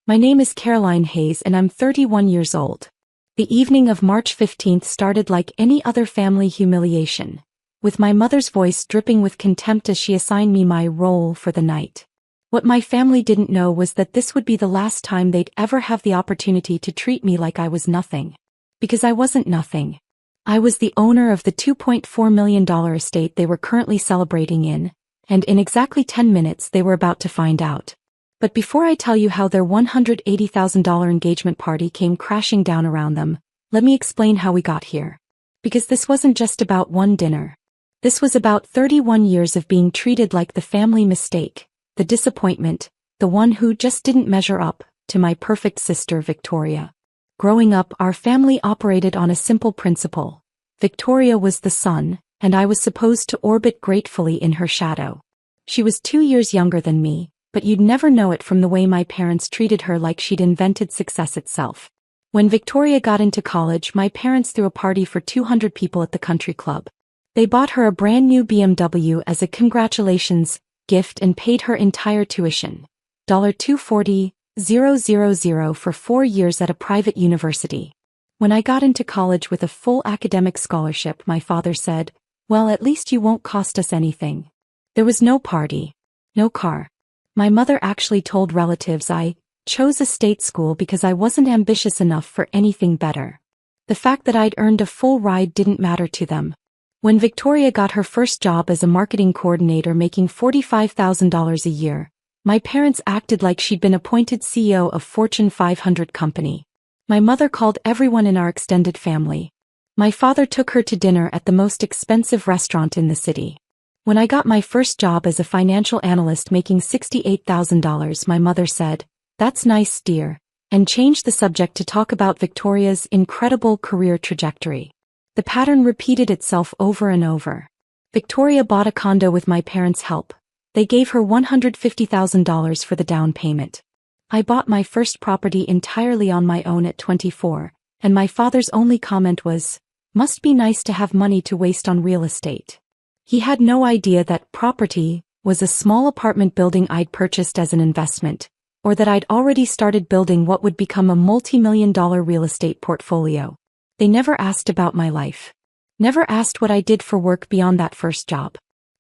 My name is Caroline Hayes and I'm 31 years old. The evening of March 15th started like any other family humiliation, with my mother's voice dripping with contempt as she assigned me my role for the night. What my family didn't know was that this would be the last time they'd ever have the opportunity to treat me like I was nothing. Because I wasn't nothing. I was the owner of the $2.4 million estate they were currently celebrating in, and in exactly 10 minutes they were about to find out. But before I tell you how their $180,000 engagement party came crashing down around them, let me explain how we got here. Because this wasn't just about one dinner. This was about 31 years of being treated like the family mistake, the disappointment, the one who just didn't measure up to my perfect sister Victoria. Growing up, our family operated on a simple principle. Victoria was the sun, and I was supposed to orbit gratefully in her shadow. She was 2 years younger than me, but you'd never know it from the way my parents treated her like she'd invented success itself. When Victoria got into college, my parents threw a party for 200 people at the country club. They bought her a brand new BMW as a congratulations gift and paid her entire tuition, $240,000 for 4 years at a private university. When I got into college with a full academic scholarship, my father said, "Well, at least you won't cost us anything." There was no party, no car. My mother actually told relatives I chose a state school because I wasn't ambitious enough for anything better. The fact that I'd earned a full ride didn't matter to them. When Victoria got her first job as a marketing coordinator making $45,000 a year, my parents acted like she'd been appointed CEO of Fortune 500 company. My mother called everyone in our extended family. My father took her to dinner at the most expensive restaurant in the city. When I got my first job as a financial analyst making $68,000, my mother said, "That's nice, dear," and changed the subject to talk about Victoria's incredible career trajectory. The pattern repeated itself over and over. Victoria bought a condo with my parents' help. They gave her $150,000 for the down payment. I bought my first property entirely on my own at 24, and my father's only comment was, "Must be nice to have money to waste on real estate." He had no idea that property was a small apartment building I'd purchased as an investment, or that I'd already started building what would become a multi-million-dollar real estate portfolio. They never asked about my life. Never asked what I did for work beyond that first job.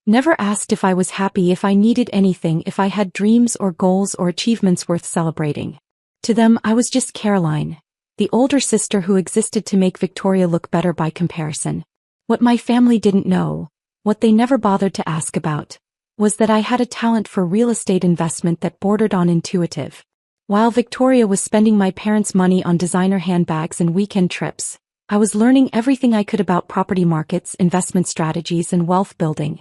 Never asked if I was happy, if I needed anything, if I had dreams or goals or achievements worth celebrating. To them, I was just Caroline, the older sister who existed to make Victoria look better by comparison. What my family didn't know, what they never bothered to ask about, was that I had a talent for real estate investment that bordered on intuitive. While Victoria was spending my parents' money on designer handbags and weekend trips, I was learning everything I could about property markets, investment strategies, and wealth building.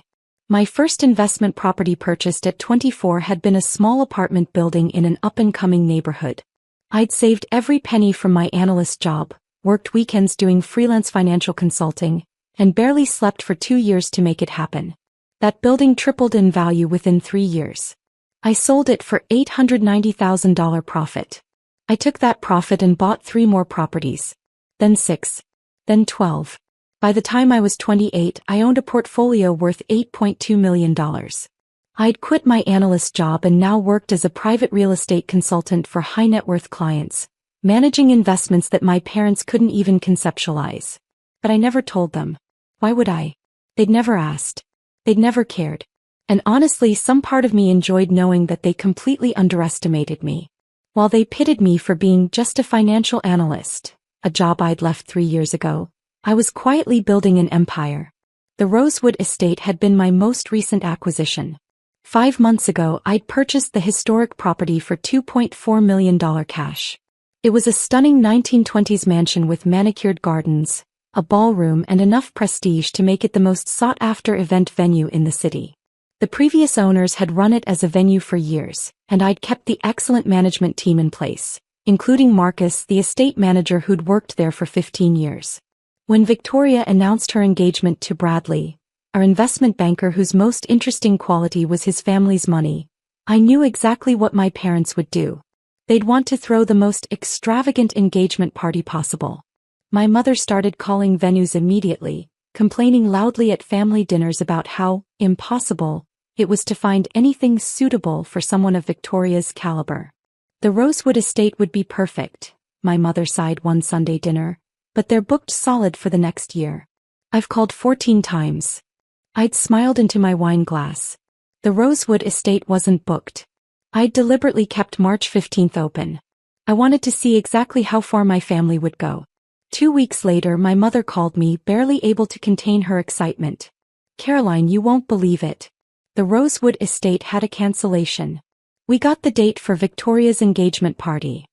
My first investment property purchased at 24 had been a small apartment building in an up-and-coming neighborhood. I'd saved every penny from my analyst job, worked weekends doing freelance financial consulting, and barely slept for 2 years to make it happen. That building tripled in value within 3 years. I sold it for $890,000 profit. I took that profit and bought 3 more properties. Then 6. Then 12. By the time I was 28, I owned a portfolio worth $8.2 million. I'd quit my analyst job and now worked as a private real estate consultant for high-net-worth clients, managing investments that my parents couldn't even conceptualize. But I never told them. Why would I? They'd never asked. They'd never cared. And honestly, some part of me enjoyed knowing that they completely underestimated me. While they pitted me for being just a financial analyst, a job I'd left 3 years ago, I was quietly building an empire. The Rosewood Estate had been my most recent acquisition. 5 months ago, I'd purchased the historic property for $2.4 million cash. It was a stunning 1920s mansion with manicured gardens, a ballroom, and enough prestige to make it the most sought-after event venue in the city. The previous owners had run it as a venue for years, and I'd kept the excellent management team in place, including Marcus, the estate manager who'd worked there for 15 years. When Victoria announced her engagement to Bradley, our investment banker whose most interesting quality was his family's money, I knew exactly what my parents would do. They'd want to throw the most extravagant engagement party possible. My mother started calling venues immediately, complaining loudly at family dinners about how impossible it was to find anything suitable for someone of Victoria's caliber. The Rosewood estate would be perfect, my mother sighed one Sunday dinner, but they're booked solid for the next year. I've called 14 times. I'd smiled into my wine glass. The Rosewood estate wasn't booked. I'd deliberately kept March 15th open. I wanted to see exactly how far my family would go. 2 weeks later, my mother called me, barely able to contain her excitement. Caroline, you won't believe it. The Rosewood estate had a cancellation. We got the date for Victoria's engagement party.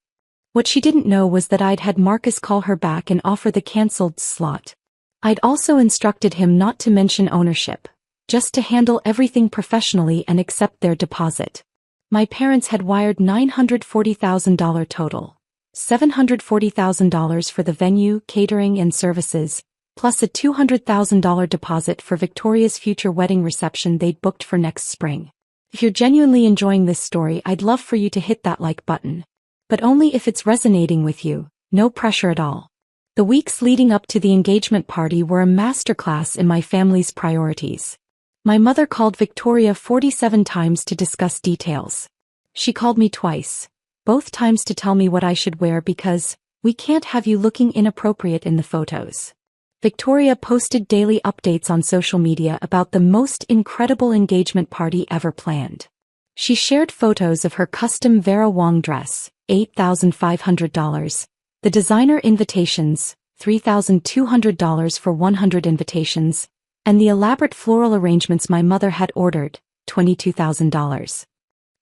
What she didn't know was that I'd had Marcus call her back and offer the cancelled slot. I'd also instructed him not to mention ownership, just to handle everything professionally and accept their deposit. My parents had wired $940,000 total. $740,000 for the venue, catering and services, plus a $200,000 deposit for Victoria's future wedding reception they'd booked for next spring. If you're genuinely enjoying this story, I'd love for you to hit that like button. But only if it's resonating with you, no pressure at all. The weeks leading up to the engagement party were a masterclass in my family's priorities. My mother called Victoria 47 times to discuss details. She called me twice, both times to tell me what I should wear because we can't have you looking inappropriate in the photos. Victoria posted daily updates on social media about the most incredible engagement party ever planned. She shared photos of her custom Vera Wang dress, $8,500, the designer invitations, $3,200 for 100 invitations, and the elaborate floral arrangements my mother had ordered, $22,000.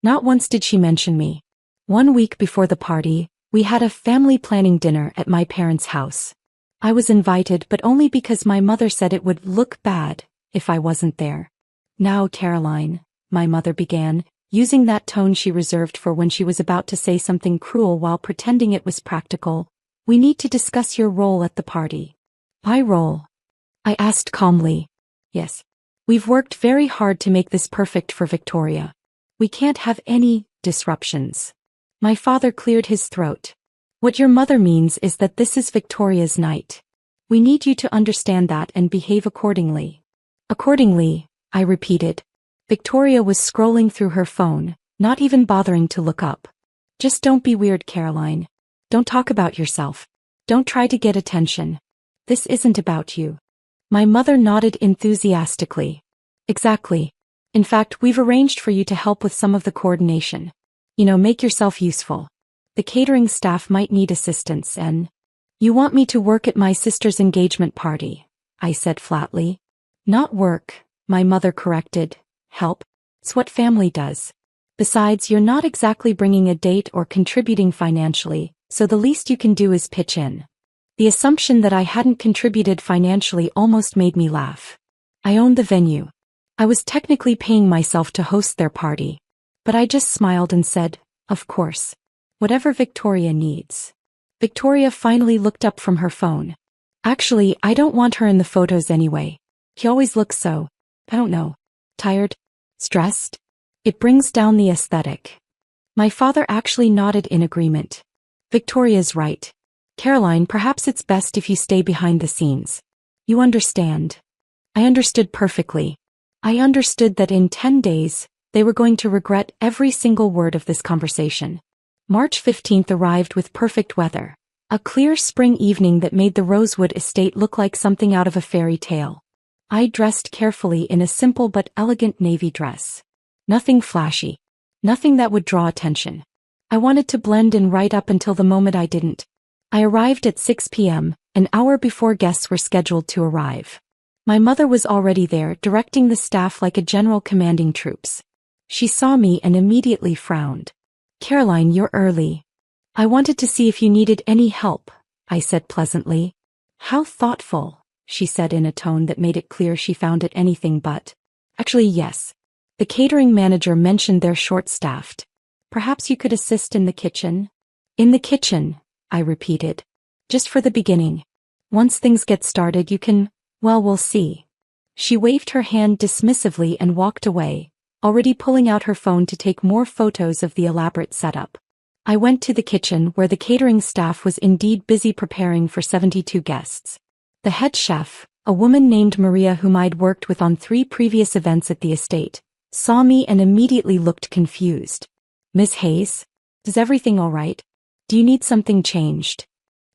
Not once did she mention me. 1 week before the party, we had a family planning dinner at my parents' house. I was invited, but only because my mother said it would look bad if I wasn't there. Now, Caroline, my mother began, using that tone she reserved for when she was about to say something cruel while pretending it was practical, we need to discuss your role at the party. My role? I asked calmly. Yes. We've worked very hard to make this perfect for Victoria. We can't have any disruptions. My father cleared his throat. What your mother means is that this is Victoria's night. We need you to understand that and behave accordingly. Accordingly, I repeated. Victoria was scrolling through her phone, not even bothering to look up. Just don't be weird, Caroline. Don't talk about yourself. Don't try to get attention. This isn't about you. My mother nodded enthusiastically. Exactly. In fact, we've arranged for you to help with some of the coordination. Make yourself useful. The catering staff might need assistance and... You want me to work at my sister's engagement party, I said flatly. Not work, my mother corrected. Help. It's what family does. Besides, you're not exactly bringing a date or contributing financially, so the least you can do is pitch in. The assumption that I hadn't contributed financially almost made me laugh. I owned the venue. I was technically paying myself to host their party. But I just smiled and said, of course. Whatever Victoria needs. Victoria finally looked up from her phone. Actually, I don't want her in the photos anyway. He always looks so, I don't know, tired, stressed. It brings down the aesthetic. My father actually nodded in agreement. Victoria's right. Caroline, perhaps it's best if you stay behind the scenes. You understand. I understood perfectly. I understood that in 10 days, they were going to regret every single word of this conversation. March 15th arrived with perfect weather. A clear spring evening that made the Rosewood estate look like something out of a fairy tale. I dressed carefully in a simple but elegant navy dress. Nothing flashy. Nothing that would draw attention. I wanted to blend in right up until the moment I didn't. I arrived at 6 p.m., an hour before guests were scheduled to arrive. My mother was already there, directing the staff like a general commanding troops. She saw me and immediately frowned. Caroline, you're early. I wanted to see if you needed any help, I said pleasantly. How thoughtful, she said in a tone that made it clear she found it anything but. Actually, yes. The catering manager mentioned they're short-staffed. Perhaps you could assist in the kitchen? In the kitchen, I repeated. Just for the beginning. Once things get started, you can, well, we'll see. She waved her hand dismissively and walked away, already pulling out her phone to take more photos of the elaborate setup. I went to the kitchen where the catering staff was indeed busy preparing for 72 guests. The head chef, a woman named Maria whom I'd worked with on 3 previous events at the estate, saw me and immediately looked confused. Miss Hayes? Is everything all right? Do you need something changed?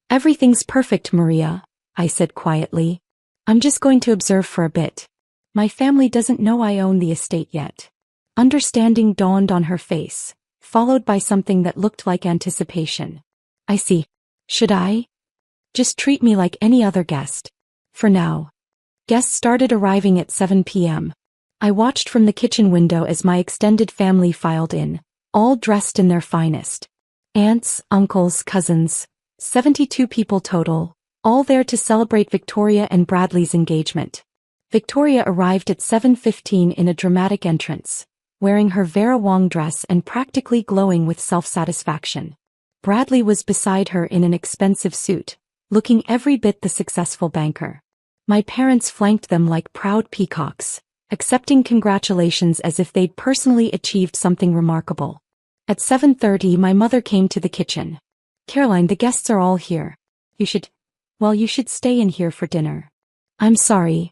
Everything's perfect, Maria, I said quietly. I'm just going to observe for a bit. My family doesn't know I own the estate yet. Understanding dawned on her face, followed by something that looked like anticipation. I see. Should I? Just treat me like any other guest. For now. Guests started arriving at 7 p.m. I watched from the kitchen window as my extended family filed in, all dressed in their finest. Aunts, uncles, cousins, 72 people total, all there to celebrate Victoria and Bradley's engagement. Victoria arrived at 7:15 in a dramatic entrance, wearing her Vera Wang dress and practically glowing with self-satisfaction. Bradley was beside her in an expensive suit, looking every bit the successful banker. My parents flanked them like proud peacocks, accepting congratulations as if they'd personally achieved something remarkable. At 7:30 my mother came to the kitchen. Caroline, the guests are all here. You should stay in here for dinner. I'm sorry,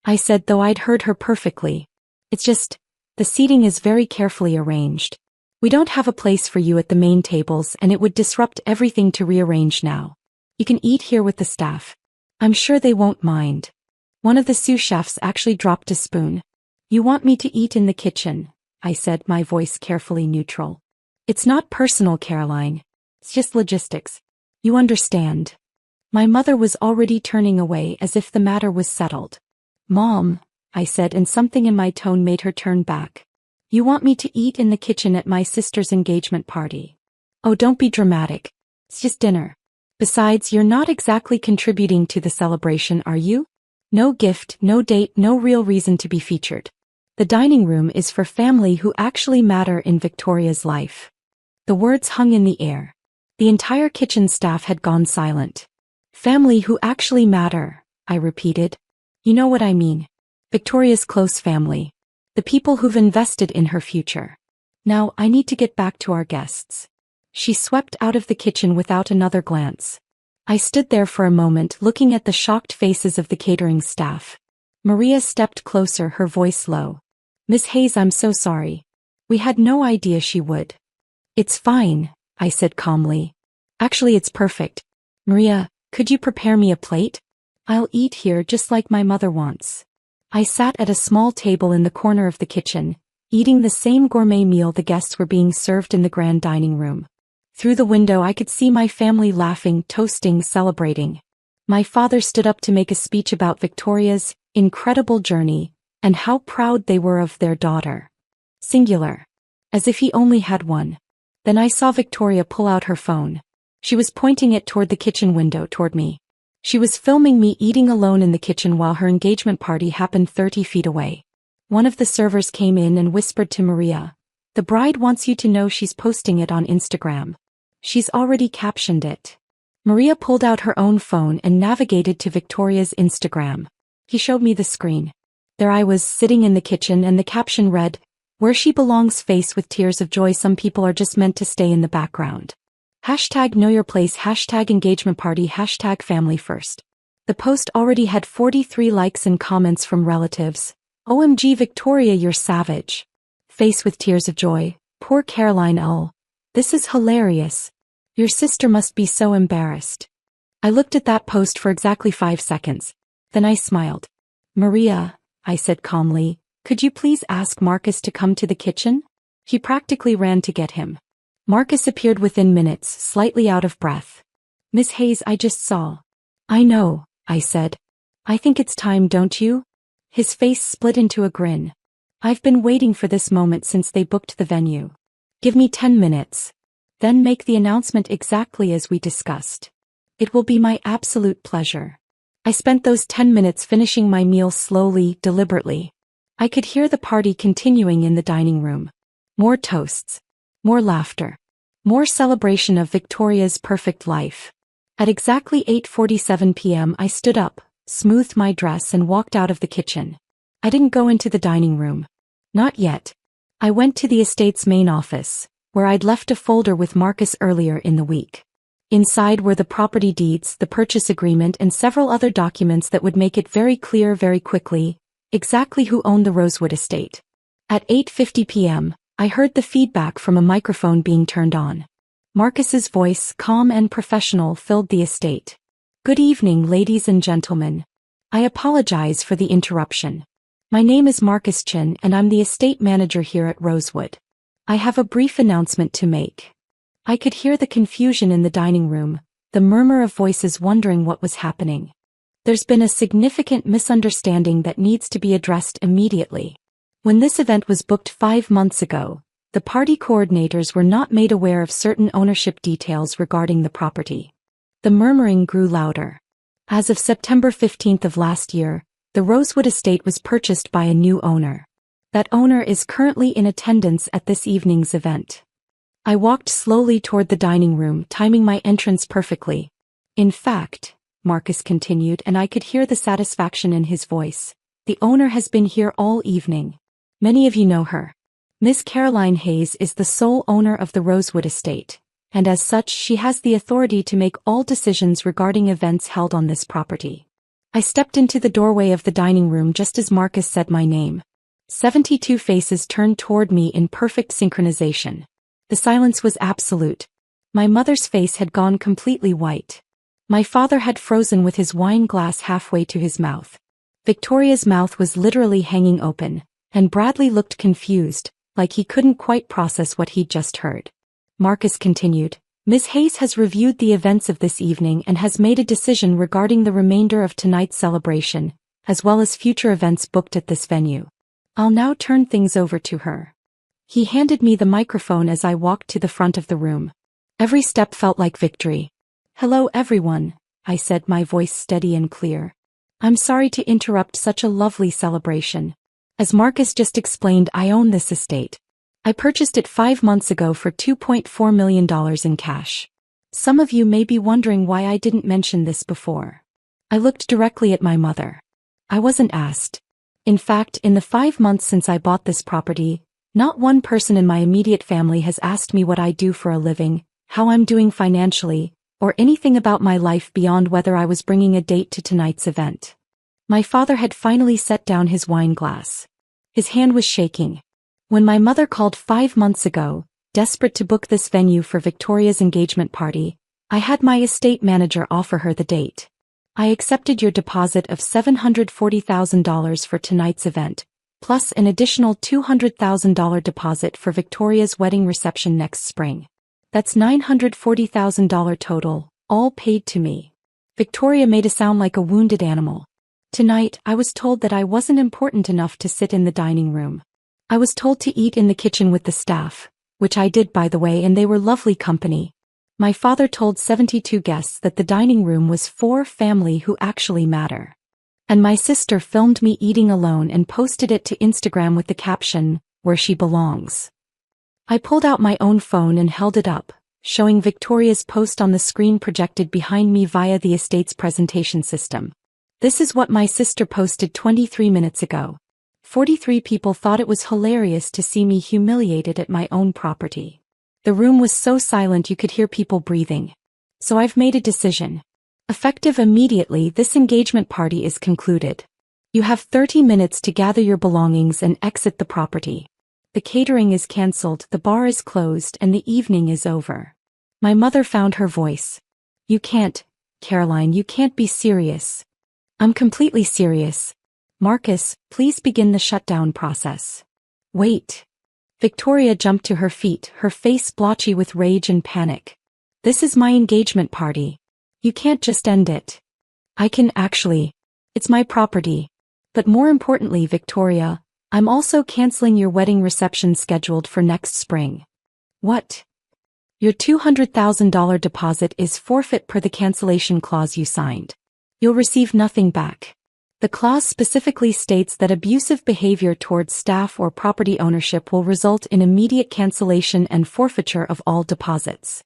I said, though I'd heard her perfectly. It's just, the seating is very carefully arranged. We don't have a place for you at the main tables and it would disrupt everything to rearrange now. You can eat here with the staff. I'm sure they won't mind. One of the sous chefs actually dropped a spoon. You want me to eat in the kitchen, I said, my voice carefully neutral. It's not personal, Caroline. It's just logistics. You understand. My mother was already turning away as if the matter was settled. Mom, I said, and something in my tone made her turn back. You want me to eat in the kitchen at my sister's engagement party? Oh, don't be dramatic. It's just dinner. Besides, you're not exactly contributing to the celebration, are you? No gift, no date, no real reason to be featured. The dining room is for family who actually matter in Victoria's life. The words hung in the air. The entire kitchen staff had gone silent. Family who actually matter, I repeated. You know what I mean. Victoria's close family. The people who've invested in her future. Now, I need to get back to our guests. She swept out of the kitchen without another glance. I stood there for a moment looking at the shocked faces of the catering staff. Maria stepped closer, her voice low. Miss Hayes, I'm so sorry. We had no idea she would. It's fine, I said calmly. Actually, it's perfect. Maria, could you prepare me a plate? I'll eat here just like my mother wants. I sat at a small table in the corner of the kitchen, eating the same gourmet meal the guests were being served in the grand dining room. Through the window I could see my family laughing, toasting, celebrating. My father stood up to make a speech about Victoria's incredible journey, and how proud they were of their daughter. Singular. As if he only had one. Then I saw Victoria pull out her phone. She was pointing it toward the kitchen window, toward me. She was filming me eating alone in the kitchen while her engagement party happened 30 feet away. One of the servers came in and whispered to Maria, "The bride wants you to know she's posting it on Instagram. She's already captioned it." Maria pulled out her own phone and navigated to Victoria's Instagram. He showed me the screen. There I was, sitting in the kitchen, and the caption read, "Where she belongs," face with tears of joy. Some people are just meant to stay in the background. Hashtag know your place, hashtag engagement party, hashtag family first. The post already had 43 likes and comments from relatives. OMG Victoria, you're savage. Face with tears of joy. Poor Caroline L. This is hilarious. Your sister must be so embarrassed. I looked at that post for exactly 5 seconds. Then I smiled. Maria, I said calmly, could you please ask Marcus to come to the kitchen? He practically ran to get him. Marcus appeared within minutes, slightly out of breath. Miss Hayes, I just saw. I know, I said. I think it's time, don't you? His face split into a grin. I've been waiting for this moment since they booked the venue. Give me 10 minutes. Then make the announcement exactly as we discussed. It will be my absolute pleasure. I spent those 10 minutes finishing my meal slowly, deliberately. I could hear the party continuing in the dining room. More toasts. More laughter. More celebration of Victoria's perfect life. At exactly 8:47 p.m. I stood up, smoothed my dress and walked out of the kitchen. I didn't go into the dining room. Not yet. I went to the estate's main office, where I'd left a folder with Marcus earlier in the week. Inside were the property deeds, the purchase agreement and several other documents that would make it very clear very quickly exactly who owned the Rosewood estate. At 8:50 p.m., I heard the feedback from a microphone being turned on. Marcus's voice, calm and professional, filled the estate. Good evening, ladies and gentlemen. I apologize for the interruption. My name is Marcus Chin and I'm the estate manager here at Rosewood. I have a brief announcement to make. I could hear the confusion in the dining room, the murmur of voices wondering what was happening. There's been a significant misunderstanding that needs to be addressed immediately. When this event was booked 5 months ago, the party coordinators were not made aware of certain ownership details regarding the property. The murmuring grew louder. As of September 15th of last year, the Rosewood estate was purchased by a new owner. That owner is currently in attendance at this evening's event. I walked slowly toward the dining room, timing my entrance perfectly. In fact, Marcus continued, and I could hear the satisfaction in his voice, the owner has been here all evening. Many of you know her. Miss Caroline Hayes is the sole owner of the Rosewood estate, and as such she has the authority to make all decisions regarding events held on this property. I stepped into the doorway of the dining room just as Marcus said my name. 72 faces turned toward me in perfect synchronization. The silence was absolute. My mother's face had gone completely white. My father had frozen with his wine glass halfway to his mouth. Victoria's mouth was literally hanging open, and Bradley looked confused, like he couldn't quite process what he'd just heard. Marcus continued, Ms. Hayes has reviewed the events of this evening and has made a decision regarding the remainder of tonight's celebration, as well as future events booked at this venue. I'll now turn things over to her. He handed me the microphone as I walked to the front of the room. Every step felt like victory. Hello everyone, I said, my voice steady and clear. I'm sorry to interrupt such a lovely celebration. As Marcus just explained, I own this estate. I purchased it 5 months ago for $2.4 million in cash. Some of you may be wondering why I didn't mention this before. I looked directly at my mother. I wasn't asked. In fact, in the 5 months since I bought this property, not one person in my immediate family has asked me what I do for a living, how I'm doing financially, or anything about my life beyond whether I was bringing a date to tonight's event. My father had finally set down his wine glass. His hand was shaking. When my mother called 5 months ago, desperate to book this venue for Victoria's engagement party, I had my estate manager offer her the date. I accepted your deposit of $740,000 for tonight's event, plus an additional $200,000 deposit for Victoria's wedding reception next spring. That's $940,000 total, all paid to me. Victoria made a sound like a wounded animal. Tonight, I was told that I wasn't important enough to sit in the dining room. I was told to eat in the kitchen with the staff, which I did by the way, and they were lovely company. My father told 72 guests that the dining room was for family who actually matter. And my sister filmed me eating alone and posted it to Instagram with the caption, "Where she belongs." I pulled out my own phone and held it up, showing Victoria's post on the screen projected behind me via the estate's presentation system. This is what my sister posted 23 minutes ago. 43 people thought it was hilarious to see me humiliated at my own property. The room was so silent you could hear people breathing. So I've made a decision. Effective immediately, this engagement party is concluded. You have 30 minutes to gather your belongings and exit the property. The catering is cancelled, the bar is closed, and the evening is over. My mother found her voice. You can't, Caroline, you can't be serious. I'm completely serious. Marcus, please begin the shutdown process. Wait. Victoria jumped to her feet, her face blotchy with rage and panic. This is my engagement party. You can't just end it. I can actually. It's my property. But more importantly, Victoria, I'm also canceling your wedding reception scheduled for next spring. What? Your $200,000 deposit is forfeit per the cancellation clause you signed. You'll receive nothing back. The clause specifically states that abusive behavior towards staff or property ownership will result in immediate cancellation and forfeiture of all deposits.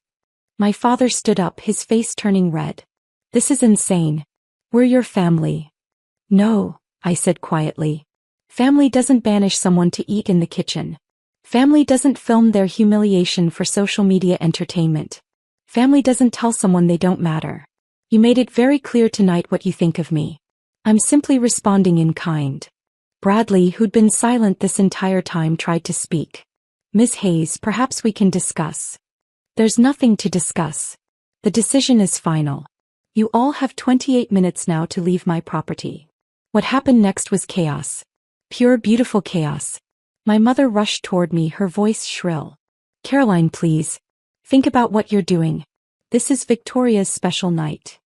My father stood up, his face turning red. This is insane. We're your family. No, I said quietly. Family doesn't banish someone to eat in the kitchen. Family doesn't film their humiliation for social media entertainment. Family doesn't tell someone they don't matter. You made it very clear tonight what you think of me. I'm simply responding in kind. Bradley, who'd been silent this entire time, tried to speak. Ms. Hayes, perhaps we can discuss. There's nothing to discuss. The decision is final. You all have 28 minutes now to leave my property. What happened next was chaos. Pure beautiful chaos. My mother rushed toward me, her voice shrill. Caroline, please. Think about what you're doing. This is Victoria's special night.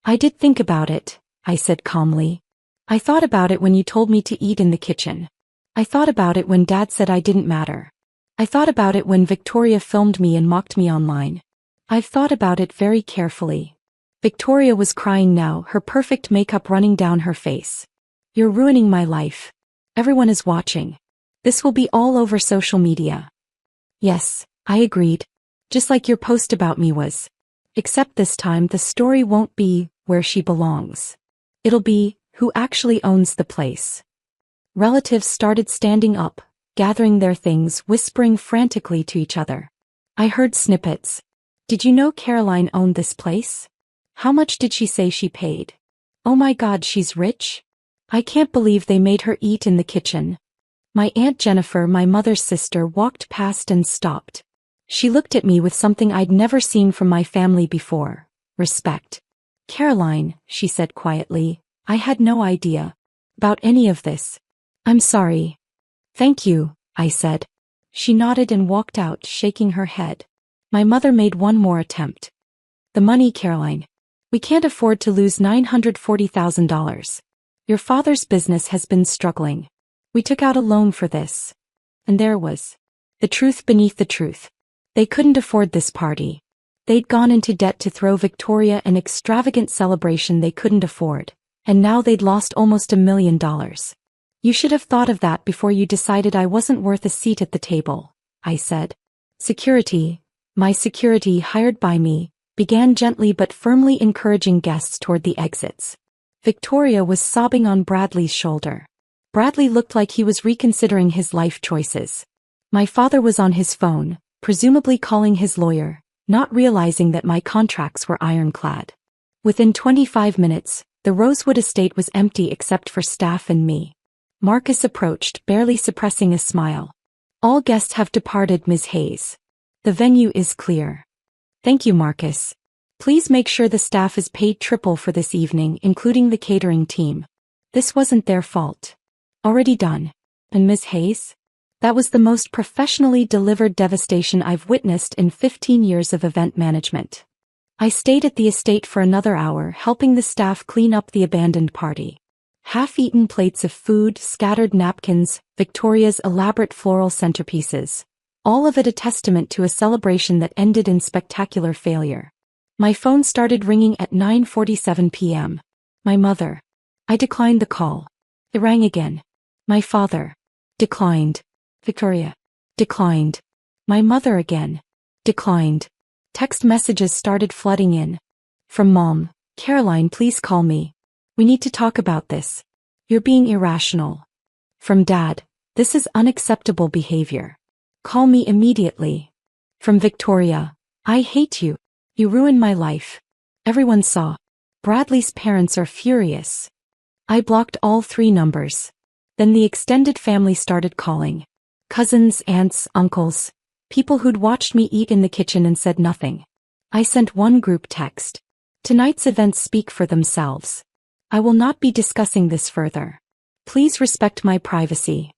I did think about it, I said calmly. I thought about it when you told me to eat in the kitchen. I thought about it when Dad said I didn't matter. I thought about it when Victoria filmed me and mocked me online. I've thought about it very carefully. Victoria was crying now, her perfect makeup running down her face. You're ruining my life. Everyone is watching. This will be all over social media. Yes, I agreed. Just like your post about me was. Except this time the story won't be where she belongs. It'll be who actually owns the place. Relatives started standing up, gathering their things, whispering frantically to each other. I heard snippets. Did you know Caroline owned this place? How much did she say she paid? Oh my God, she's rich? I can't believe they made her eat in the kitchen. My Aunt Jennifer, my mother's sister, walked past and stopped. She looked at me with something I'd never seen from my family before. Respect. Caroline, she said quietly, I had no idea about any of this. I'm sorry. Thank you, I said. She nodded and walked out, shaking her head. My mother made one more attempt. The money, Caroline. We can't afford to lose $940,000. Your father's business has been struggling. We took out a loan for this. And there was the truth beneath the truth. They couldn't afford this party. They'd gone into debt to throw Victoria an extravagant celebration they couldn't afford, and now they'd lost almost $1 million. You should have thought of that before you decided I wasn't worth a seat at the table, I said. Security, my security hired by me, began gently but firmly encouraging guests toward the exits. Victoria was sobbing on Bradley's shoulder. Bradley looked like he was reconsidering his life choices. My father was on his phone, presumably calling his lawyer, not realizing that my contracts were ironclad. Within 25 minutes, the Rosewood estate was empty except for staff and me. Marcus approached, barely suppressing a smile. All guests have departed, Ms. Hayes. The venue is clear. Thank you, Marcus. Please make sure the staff is paid triple for this evening, including the catering team. This wasn't their fault. Already done. And Ms. Hayes? That was the most professionally delivered devastation I've witnessed in 15 years of event management. I stayed at the estate for another hour, helping the staff clean up the abandoned party. Half-eaten plates of food, scattered napkins, Victoria's elaborate floral centerpieces. All of it a testament to a celebration that ended in spectacular failure. My phone started ringing at 9:47 p.m. My mother. I declined the call. It rang again. My father. Declined. Victoria. Declined. My mother again. Declined. Text messages started flooding in. From Mom. Caroline, please call me. We need to talk about this. You're being irrational. From Dad. This is unacceptable behavior. Call me immediately. From Victoria. I hate you. You ruined my life. Everyone saw. Bradley's parents are furious. I blocked all 3 numbers. Then the extended family started calling. Cousins, aunts, uncles. People who'd watched me eat in the kitchen and said nothing. I sent one group text. Tonight's events speak for themselves. I will not be discussing this further. Please respect my privacy.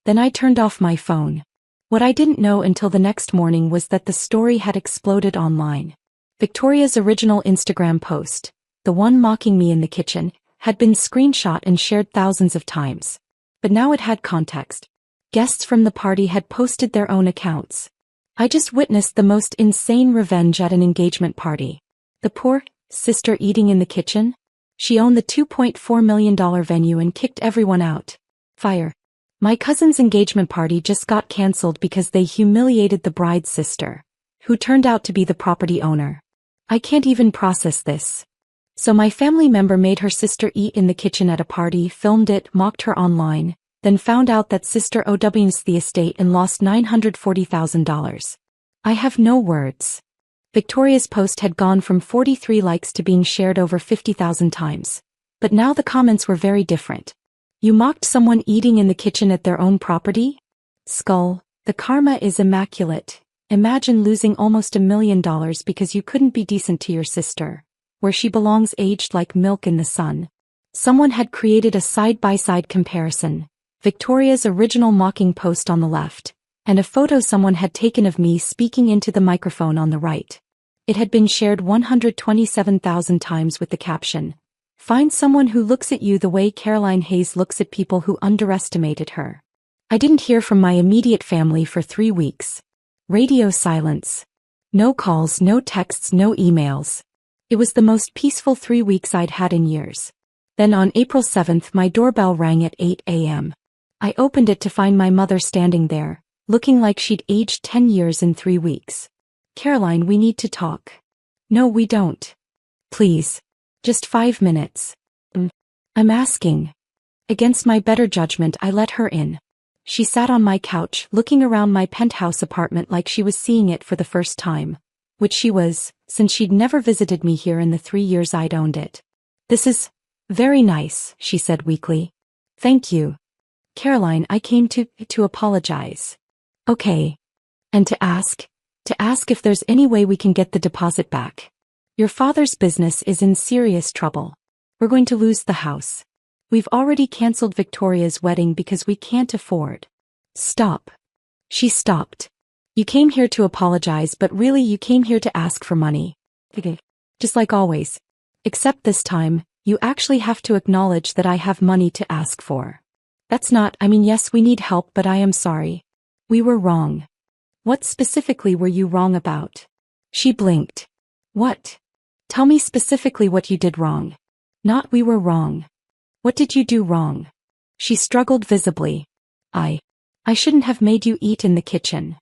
Then I turned off my phone. What I didn't know until the next morning was that the story had exploded online. Victoria's original Instagram post, the one mocking me in the kitchen, had been screenshot and shared thousands of times. But now it had context. Guests from the party had posted their own accounts. I just witnessed the most insane revenge at an engagement party. The poor sister eating in the kitchen? She owned the $2.4 million venue and kicked everyone out. Fire. My cousin's engagement party just got cancelled because they humiliated the bride's sister, who turned out to be the property owner. I can't even process this. So my family member made her sister eat in the kitchen at a party, filmed it, mocked her online, then found out that sister OW's the estate and lost $940,000. I have no words. Victoria's post had gone from 43 likes to being shared over 50,000 times. But now the comments were very different. You mocked someone eating in the kitchen at their own property? Skull, the karma is immaculate. Imagine losing almost $1 million because you couldn't be decent to your sister. Where she belongs, aged like milk in the sun. Someone had created a side-by-side comparison. Victoria's original mocking post on the left, and a photo someone had taken of me speaking into the microphone on the right. It had been shared 127,000 times with the caption, "Find someone who looks at you the way Caroline Hayes looks at people who underestimated her." I didn't hear from my immediate family for 3 weeks. Radio silence. No calls, no texts, no emails. It was the most peaceful 3 weeks I'd had in years. Then on April 7th my doorbell rang at 8 a.m. I opened it to find my mother standing there, looking like she'd aged 10 years in 3 weeks. "Caroline, we need to talk." "No, we don't. Please. Just 5 minutes." "I'm asking." Against my better judgment I let her in. She sat on my couch, looking around my penthouse apartment like she was seeing it for the first time. Which she was, since she'd never visited me here in the 3 years I'd owned it. "This is very nice," she said weakly. "Thank you. Caroline, I came to apologize." "Okay. And to ask if there's any way we can get the deposit back. Your father's business is in serious trouble. We're going to lose the house. We've already canceled Victoria's wedding because we can't afford." "Stop." She stopped. "You came here to apologize, but really you came here to ask for money. Okay. Just like always. Except this time, you actually have to acknowledge that I have money to ask for. Yes, we need help, but I am sorry. We were wrong." "What specifically were you wrong about?" She blinked. "What? Tell me specifically what you did wrong." "Not we were wrong. What did you do wrong?" She struggled visibly. I shouldn't have made you eat in the kitchen.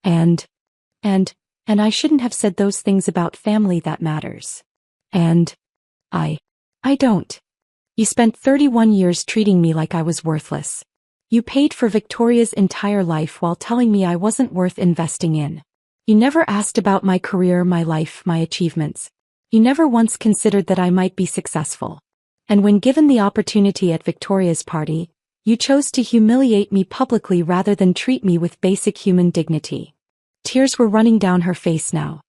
And I shouldn't have said those things about family that matters. And I don't. You spent 31 years treating me like I was worthless. You paid for Victoria's entire life while telling me I wasn't worth investing in. You never asked about my career, my life, my achievements. You never once considered that I might be successful. And when given the opportunity at Victoria's party, you chose to humiliate me publicly rather than treat me with basic human dignity. Tears were running down her face now.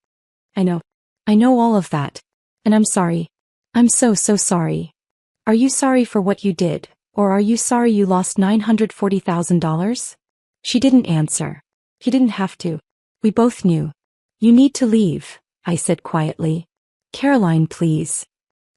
I know all of that. And I'm sorry. I'm so sorry. Are you sorry for what you did, or are you sorry you lost $940,000? She didn't answer. He didn't have to. We both knew. You need to leave, I said quietly. Caroline, please.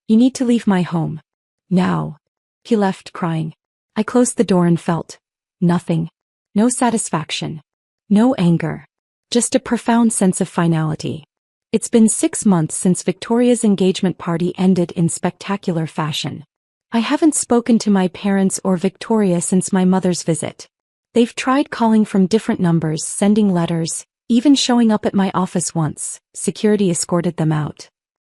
You need to leave my home. Now. He left crying. I closed the door and felt nothing. No satisfaction. No anger. Just a profound sense of finality. It's been 6 months since Victoria's engagement party ended in spectacular fashion. I haven't spoken to my parents or Victoria since my mother's visit. They've tried calling from different numbers, sending letters, even showing up at my office once. Security escorted them out.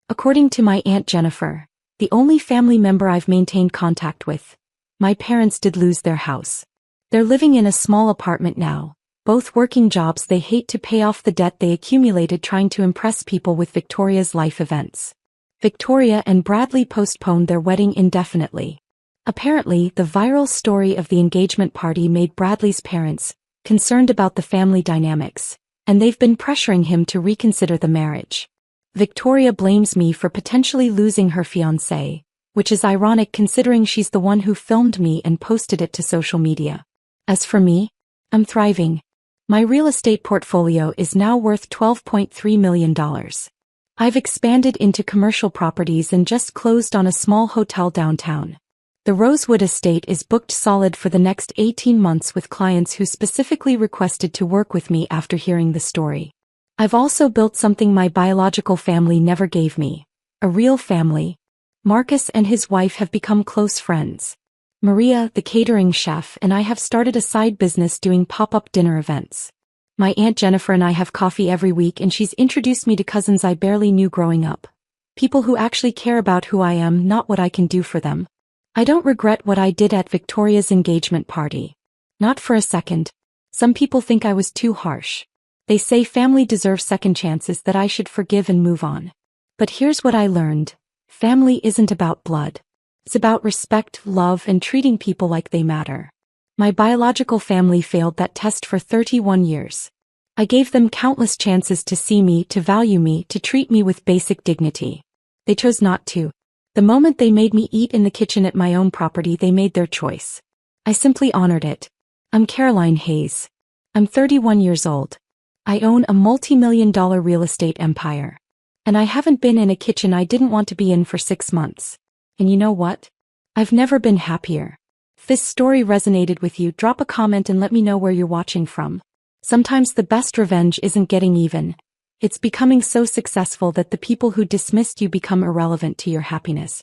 According to my Aunt Jennifer, the only family member I've maintained contact with, my parents did lose their house. They're living in a small apartment now, both working jobs they hate to pay off the debt they accumulated trying to impress people with Victoria's life events. Victoria and Bradley postponed their wedding indefinitely. Apparently, the viral story of the engagement party made Bradley's parents concerned about the family dynamics, and they've been pressuring him to reconsider the marriage. Victoria blames me for potentially losing her fiancé, which is ironic considering she's the one who filmed me and posted it to social media. As for me, I'm thriving. My real estate portfolio is now worth $12.3 million. I've expanded into commercial properties and just closed on a small hotel downtown. The Rosewood estate is booked solid for the next 18 months with clients who specifically requested to work with me after hearing the story. I've also built something my biological family never gave me. A real family. Marcus and his wife have become close friends. Maria, the catering chef, and I have started a side business doing pop-up dinner events. My Aunt Jennifer and I have coffee every week and she's introduced me to cousins I barely knew growing up. People who actually care about who I am, not what I can do for them. I don't regret what I did at Victoria's engagement party. Not for a second. Some people think I was too harsh. They say family deserves second chances, that I should forgive and move on. But here's what I learned. Family isn't about blood. It's about respect, love, and treating people like they matter. My biological family failed that test for 31 years. I gave them countless chances to see me, to value me, to treat me with basic dignity. They chose not to. The moment they made me eat in the kitchen at my own property, they made their choice. I simply honored it. I'm Caroline Hayes. I'm 31 years old. I own a multi-million-dollar real estate empire. And I haven't been in a kitchen I didn't want to be in for 6 months. And you know what? I've never been happier. If this story resonated with you, drop a comment and let me know where you're watching from. Sometimes the best revenge isn't getting even. It's becoming so successful that the people who dismissed you become irrelevant to your happiness.